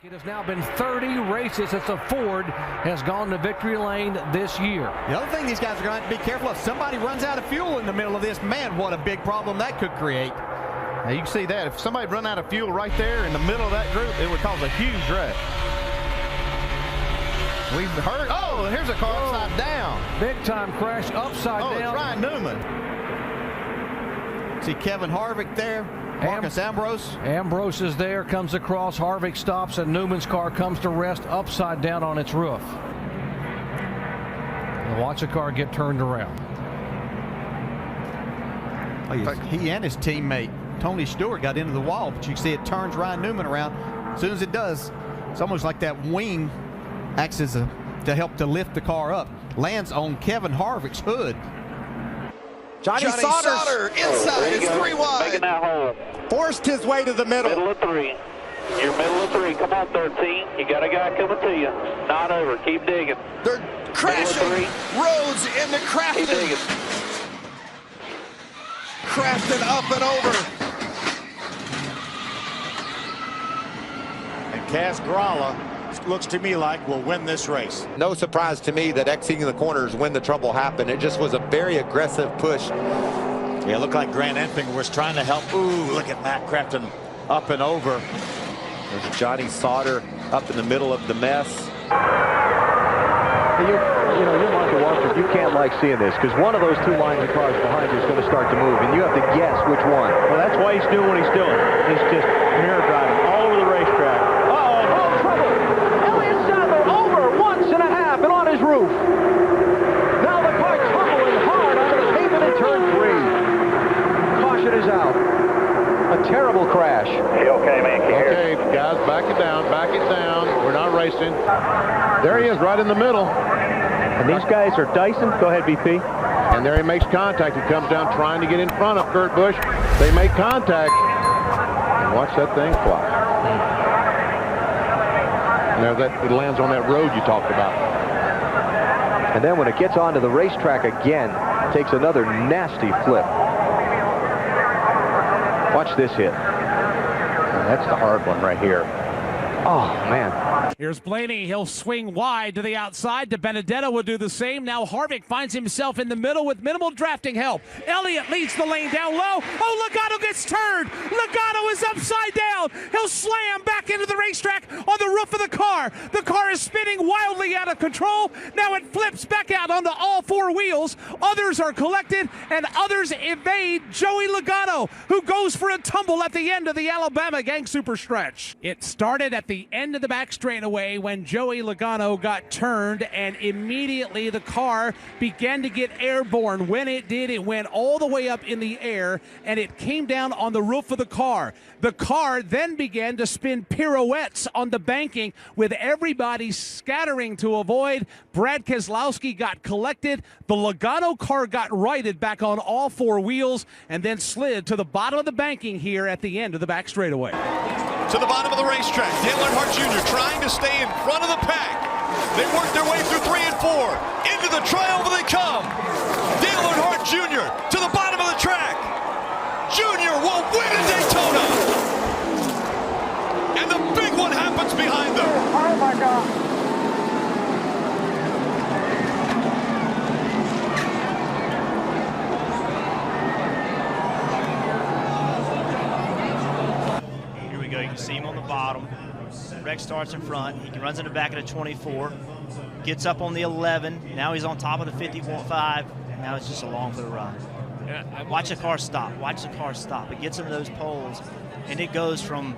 It has now been 30 races since a Ford has gone to victory lane this year. The other thing these guys are going to have to be careful of, somebody runs out of fuel in the middle of this, man, what a big problem that could create. Now you can see that. If somebody run out of fuel right there in the middle of that group, it would cause a huge wreck. We've heard, oh, here's a car upside down. Big time crash upside down. Oh, it's Ryan Newman. See Kevin Harvick there. Marcus Ambrose. Ambrose is there, comes across, Harvick stops, and Newman's car comes to rest upside down on its roof. And watch the car get turned around. He and his teammate, Tony Stewart, got into the wall, but you can see it turns Ryan Newman around. As soon as it does, it's almost like that wing acts as to help to lift the car up. Lands on Kevin Harvick's hood. Johnny Sauter inside, it's 3 wide. Making that hole. Forced his way to the middle. Middle of 3. You're middle of 3. Come on, 13. You got a guy coming to you. Not over. Keep digging. They're crashing. Rhodes into Keep digging. Crafton up and over. And Kaz Gralla looks to me like will win this race. No surprise to me that exiting the corners when the trouble happened. It just was a very aggressive push. Yeah, it looked like Grant Enfinger was trying to help. Ooh, look at Matt Crafton up and over. There's Johnny Sauter up in the middle of the mess. You market watchers, you can't like seeing this because one of those 2 lines of cars behind you is going to start to move, and you have to guess which one. Well, that's why he's doing what he's doing. He's just mirror driving all over the racetrack. Oh, trouble! Elliott Sadler over once and a half and on his roof. Now the car tumbling hard onto the pavement in turn 3. Caution is out. A terrible crash. Hey, okay, man. Okay, guys, back it down, back it down. We're not racing. There he is, right in the middle. And these guys are Dyson. Go ahead, BP. And there he makes contact. He comes down trying to get in front of Kurt Busch. They make contact. And watch that thing fly. And there it lands on that road you talked about. And then when it gets onto the racetrack again, it takes another nasty flip. Watch this hit. And that's the hard one right here. Oh, man. Here's Blaney. He'll swing wide to the outside. DiBenedetto will do the same. Now Harvick finds himself in the middle with minimal drafting help. Elliott leads the lane down low. Oh, Logano gets turned. Logano is upside down. He'll slam back into the racetrack on the roof of the car. The car is spinning wildly out of control. Now it flips back out onto all 4 wheels. Others are collected and others evade Joey Logano, who goes for a tumble at the end of the Alabama Gang Super Stretch. It started at the end of the back straightaway when Joey Logano got turned, and immediately the car began to get airborne. When it did, it went all the way up in the air and it came down on the roof of the car. The car then began to spin pirouettes on the banking with everybody scattering to avoid. Brad Keselowski got collected. The Logano car got righted back on all 4 wheels and then slid to the bottom of the banking here at the end of the back straightaway. To the bottom of the racetrack, Dale Earnhardt Jr. trying to stay in front of the pack. They work their way through 3 and 4. Into the triumph they come. Dale Earnhardt Jr. to the bottom of the track. Jr. will win at Daytona. And the big one happens behind them. Oh, my God. You can see him on the bottom. Rex starts in front. He runs in the back of the 24. Gets up on the 11. Now he's on top of the 50.5. Now it's just along for the ride. Watch the car stop. Watch the car stop. It gets him to those poles, and it goes from,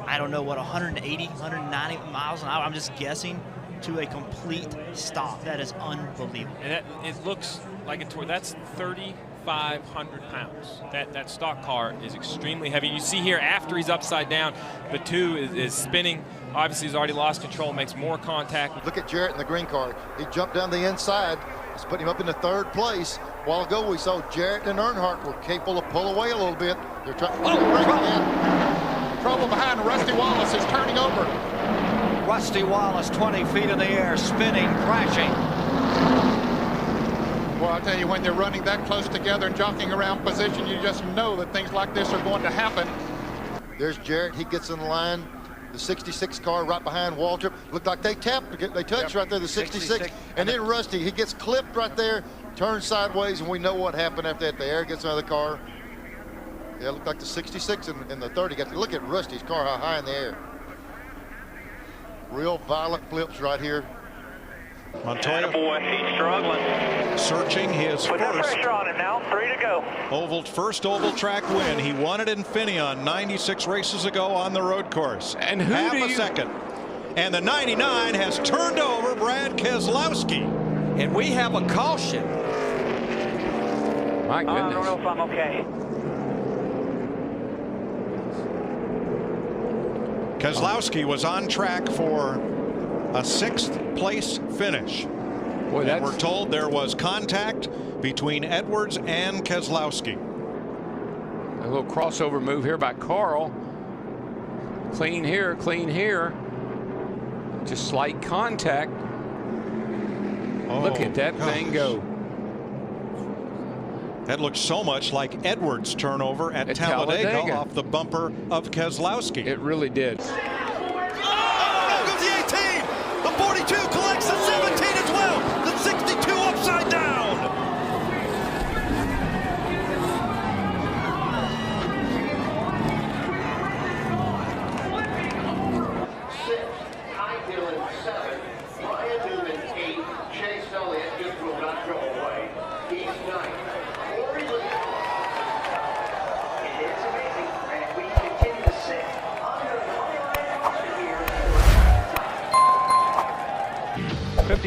I don't know what, 180, 190 miles an hour, I'm just guessing, to a complete stop. That is unbelievable. And it looks like a tour. That's 3,500 pounds. That stock car is extremely heavy. You see here after he's upside down, the 2 is spinning. Obviously, he's already lost control, makes more contact. Look at Jarrett in the green car. He jumped down the inside. It's putting him up in the 3rd place. A while ago, we saw Jarrett and Earnhardt were capable of pull away a little bit. They're trying to bring in. Trouble behind Rusty Wallace is turning over. Rusty Wallace 20 feet in the air, spinning, crashing. Well, I'll tell you, when they're running that close together and jockeying around position, you just know that things like this are going to happen. There's Jarrett. He gets in line The 66 car right behind Walter. Looked like they tapped, they touched right there, the 66. And then Rusty, he gets clipped right there, turns sideways, and we know what happened after that. The air gets out of the car. Yeah, it looked like the 66 and the 30. Got to look at Rusty's car, how high in the air. Real violent flips right here. Montoya he's struggling. searching his Put that first pressure on him now. 3 to go. first oval track win. He won it in Finion 96 races ago on the road course. And who half do a you... second. And the 99 has turned over Brad Keselowski. And we have a caution. My goodness. I don't know if I'm okay. Keselowski was on track for a 6th place finish. Boy, and we're told there was contact between Edwards and Keselowski. A little crossover move here by Carl. Clean here, clean here. Just slight contact. Look at that thing go. That looked so much like Edwards' turnover at Talladega off the bumper of Keselowski. It really did. Oh, goes the 18. The 42 collects the 17 as well. The 62 upside down.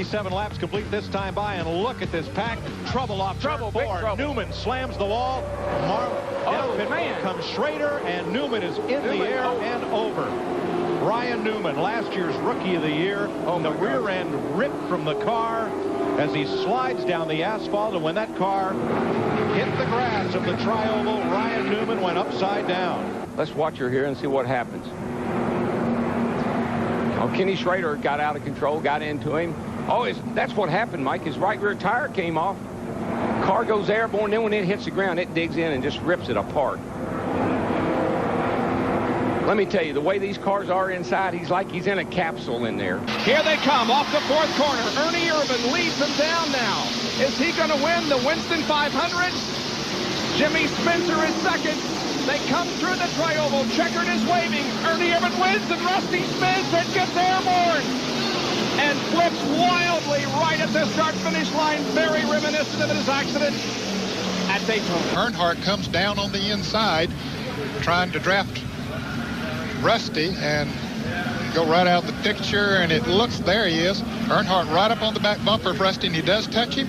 Seven laps complete this time by, and look at this pack. Trouble off Trouble, turn big 4. trouble. Newman slams the wall. Man. Comes Schrader, and Newman is in the air and over. Ryan Newman, last year's Rookie of the Year. The rear end ripped from the car as he slides down the asphalt, and when that car hit the grass of the tri-oval, Ryan Newman went upside down. Let's watch her here and see what happens. Oh, Kenny Schrader got out of control, got into him. Oh, that's what happened, Mike. His right rear tire came off. Car goes airborne, then when it hits the ground, it digs in and just rips it apart. Let me tell you, the way these cars are inside, he's like he's in a capsule in there. Here they come off the 4th corner. Ernie Irvin leads them down now. Is he going to win the Winston 500? Jimmy Spencer is second. They come through the tri-oval. Checkered is waving. Ernie Irvin wins, and Rusty Spencer gets airborne and flips wildly right at the start-finish line. Very reminiscent of his accident at Daytona. Earnhardt comes down on the inside, trying to draft Rusty and go right out of the picture, and it looks, there he is. Earnhardt right up on the back bumper of Rusty, and he does touch him.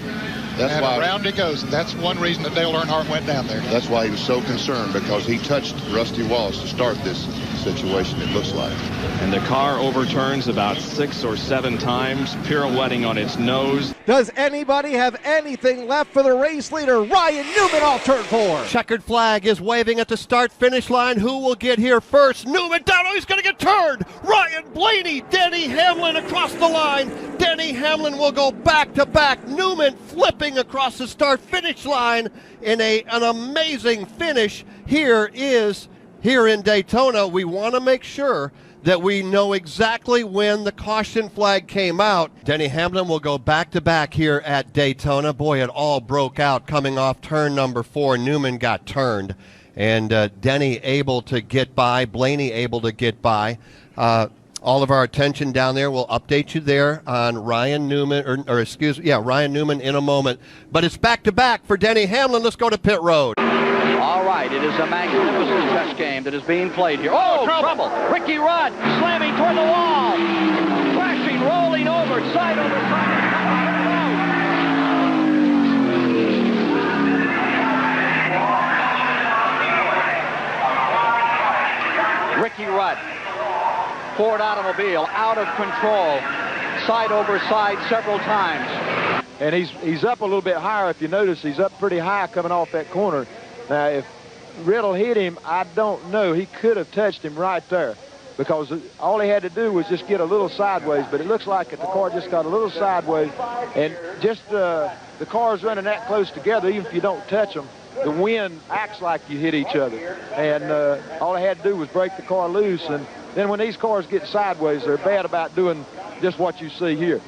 That's and why around he goes, and that's one reason that Dale Earnhardt went down there. That's why he was so concerned, because he touched Rusty Wallace to start this situation, it looks like. And the car overturns about 6 or 7 times, pirouetting on its nose. Does anybody have anything left for the race leader? Ryan Newman off turn 4. Checkered flag is waving at the start-finish line. Who will get here first? Newman down. Oh, he's going to get turned. Ryan Blaney, Denny Hamlin across the line. Denny Hamlin will go back-to-back. Newman flipping across the start-finish line in an amazing finish. Here in Daytona. We want to make sure that we know exactly when the caution flag came out. Denny Hamlin will go back-to-back here at Daytona. Boy, it all broke out coming off turn number 4. Newman got turned, and Denny able to get by, Blaney able to get by. All of our attention down there, we'll update you there on Ryan Newman, Ryan Newman in a moment. But it's back-to-back for Denny Hamlin. Let's go to pit road. All right, it is a magnificent chess game that is being played here. Oh, trouble! Ricky Rudd slamming toward the wall. Crashing, rolling over, side over side. Ricky Rudd, Ford automobile, out of control. Side over side several times. And he's up a little bit higher. If you notice, he's up pretty high coming off that corner. Now, if Riddle hit him, I don't know. He could have touched him right there, because all he had to do was just get a little sideways. But it looks like the car just got a little sideways, and just the cars running that close together, even if you don't touch them, the wind acts like you hit each other. And all he had to do was break the car loose, and then when these cars get sideways, they're bad about doing just what you see here.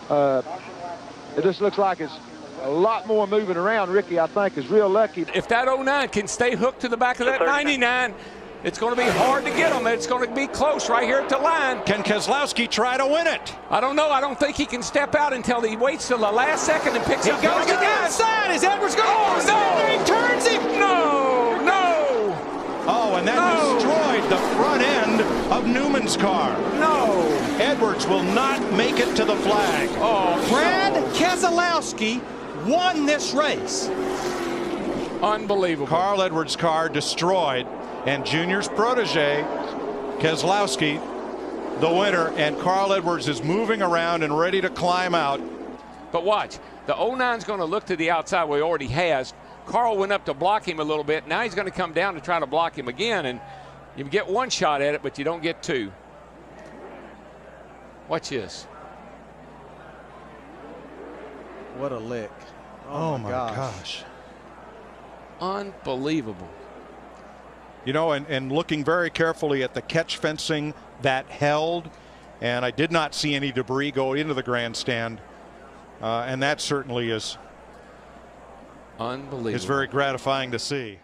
It just looks like it's a lot more moving around. Ricky, I think, is real lucky. If that 09 can stay hooked to the back of that 99, it's going to be hard to get them. It's going to be close right here at the line. Can Keselowski try to win it? I don't know. I don't think he can step out until he waits till the last second and picks up. He goes to the outside. Is Edwards going? Oh, no! He turns him. No, no. Oh, and that destroyed the front end of Newman's car. No. Edwards will not make it to the flag. Oh, Brad Keselowski won this race. Unbelievable. Carl Edwards' car destroyed, and Junior's protege, Keselowski, the winner, and Carl Edwards is moving around and ready to climb out. But watch, the 09's going to look to the outside where he already has. Carl went up to block him a little bit. Now he's going to come down to try to block him again, and you get one shot at it, but you don't get two. Watch this. What a lick. Oh my gosh. Unbelievable. You know, and looking very carefully at the catch fencing that held, and I did not see any debris go into the grandstand, and that certainly is unbelievable. It's very gratifying to see.